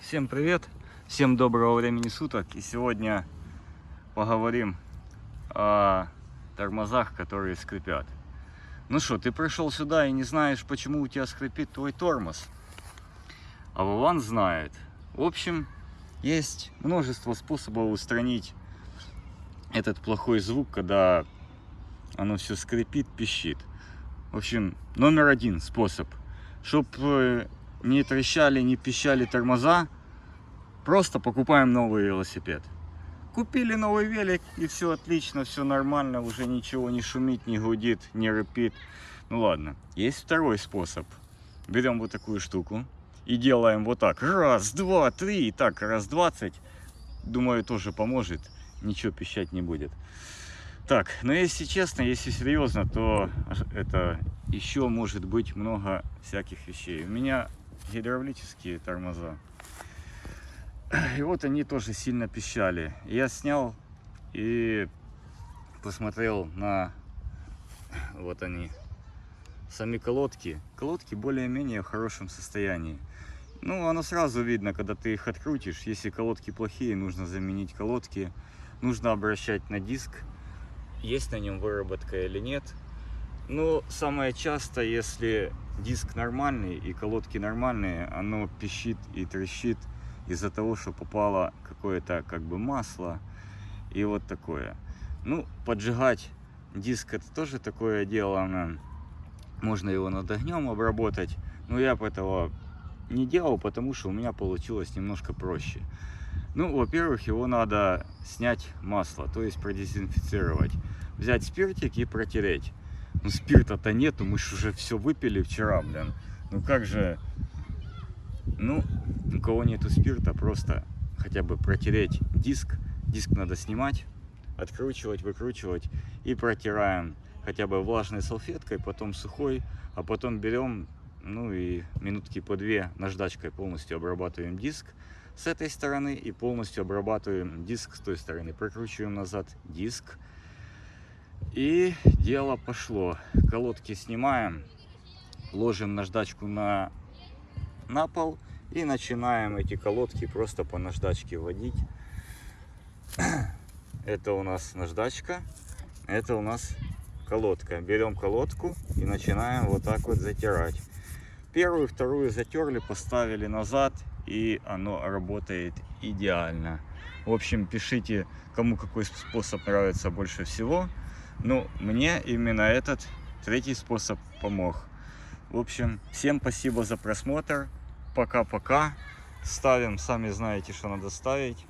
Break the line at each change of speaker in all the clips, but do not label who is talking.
Всем привет, всем доброго времени суток. И сегодня поговорим о тормозах, которые скрипят. Ну что, ты пришел сюда и не знаешь, почему у тебя скрипит твой тормоз? А Вован знает. В общем, есть множество способов устранить этот плохой звук, когда оно все скрипит, пищит. В общем, номер один способ, чтобы не трещали, не пищали тормоза, просто покупаем новый велосипед. Купили новый велик, и все отлично, все нормально, уже ничего не шумит, не гудит, не рыпит. Ну ладно, есть второй способ. Берем вот такую штуку и делаем вот так. Раз, два, три, и так, раз 20. Думаю, тоже поможет, ничего пищать не будет. Так, но если честно, если серьезно, то это еще может быть много всяких вещей. У меня гидравлические тормоза. И вот они тоже сильно пищали. Я снял и посмотрел на вот они, сами колодки. Колодки более-менее в хорошем состоянии. Ну, оно сразу видно, когда ты их открутишь. Если колодки плохие, нужно заменить колодки. Нужно обращать на диск, есть на нем выработка или нет. Но самое часто, если диск нормальный и колодки нормальные, оно пищит и трещит из-за того, что попало какое-то как бы масло и вот такое. Ну, поджигать диск — это тоже такое дело. Можно его над огнем обработать, но я этого не делал, потому что у меня получилось немножко проще. Ну, во-первых, его надо снять масло, то есть продезинфицировать. Взять спиртик и протереть. Ну, спирта-то нету, мы же уже все выпили вчера, блин. Ну как же, ну, у кого нету спирта, просто хотя бы протереть диск. Диск надо снимать, откручивать, выкручивать и протираем хотя бы влажной салфеткой, потом сухой, а потом берем, ну и минутки по 2 наждачкой полностью обрабатываем диск с этой стороны и полностью обрабатываем диск с той стороны. Прокручиваем назад диск. И дело пошло. Колодки снимаем, ложим наждачку на пол и начинаем эти колодки просто по наждачке вводить. Это у нас наждачка, это у нас колодка. Берем колодку и начинаем вот так вот затирать. Первую, вторую затерли, поставили назад, и оно работает идеально. В общем, пишите, кому какой способ нравится больше всего. Ну, мне именно этот третий способ помог. В общем, всем спасибо за просмотр. Пока-пока. Ставим, сами знаете, что надо ставить.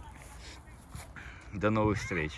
До новых встреч.